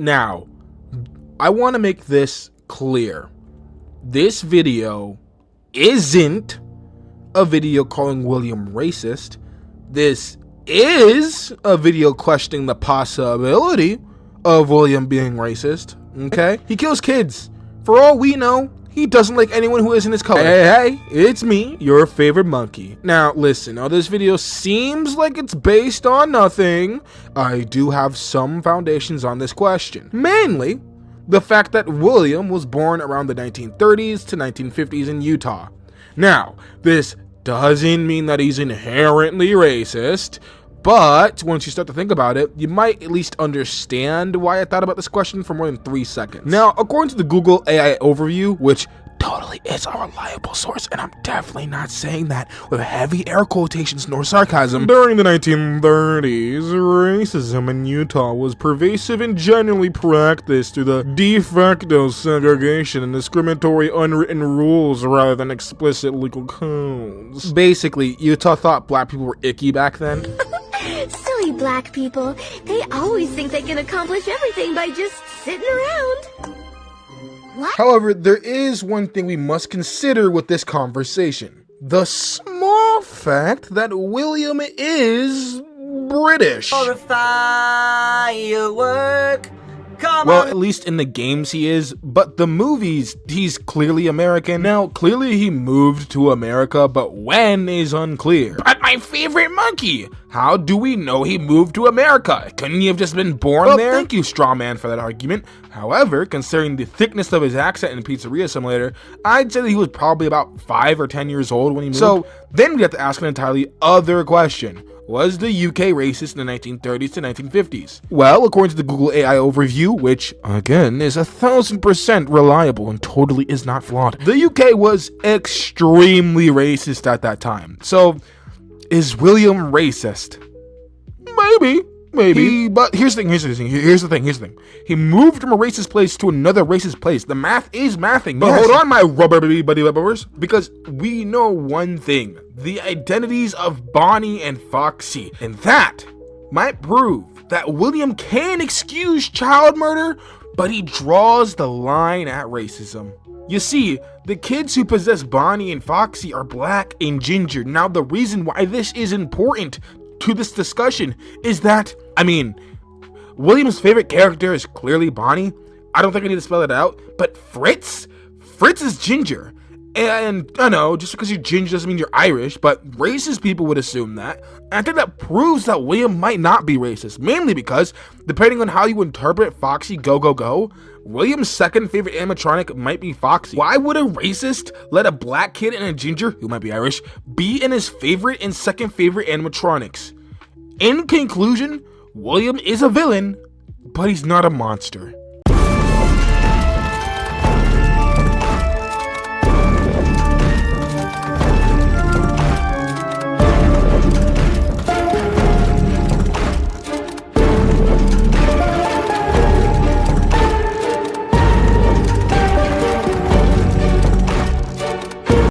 Now, I want to make this clear. This video isn't a video calling William racist. This is a video questioning the possibility of William being racist, okay? He kills kids. For all we know, he doesn't like anyone who isn't his color. Hey, it's me, your favorite monkey. Now, listen, now this video seems like it's based on nothing. I do have some foundations on this question. Mainly, the fact that William was born around the 1930s to 1950s in Utah. Now, this doesn't mean that he's inherently racist, but once you start to think about it, you might at least understand why I thought about this question for more than 3 seconds. Now, according to the Google AI overview, which totally is a reliable source, and I'm definitely not saying that with heavy air quotations nor sarcasm, during the 1930s, racism in Utah was pervasive and generally practiced through the de facto segregation and discriminatory unwritten rules rather than explicit legal codes. Basically, Utah thought black people were icky back then. Silly black people. They always think they can accomplish everything by just sitting around. What? However, there is one thing we must consider with this conversation. The small fact that William is British. For a firework. Well, at least in the games he is, but the movies, he's clearly American. Now, clearly he moved to America, but when is unclear. But my favorite monkey! How do we know he moved to America? Couldn't he have just been born there? Thank you, straw man, for that argument. However, considering the thickness of his accent in Pizzeria Simulator, I'd say that he was probably about 5 or 10 years old when he moved. So, then we have to ask an entirely other question. Was the UK racist in the 1930s to 1950s? Well, according to the Google AI overview, which, again, is 1000% reliable and totally is not flawed, the UK was extremely racist at that time. So, is William racist? Maybe. But here's the thing. He moved from a racist place to another racist place. The math is mathing. But yes. Hold on, my rubber baby buddy rubbers, because we know one thing. The identities of Bonnie and Foxy. And that might prove that William can excuse child murder, but he draws the line at racism. You see, the kids who possess Bonnie and Foxy are black and ginger. Now, the reason why this is important to this discussion is that, William's favorite character is clearly Bonnie. I don't think I need to spell it out, but Fritz is ginger. And I know, just because you're ginger doesn't mean you're Irish, but racist people would assume that. And I think that proves that William might not be racist, mainly because, depending on how you interpret Foxy Go, William's second favorite animatronic might be Foxy. Why would a racist let a black kid and a ginger, who might be Irish, be in his favorite and second favorite animatronics? In conclusion, William is a villain, but he's not a monster.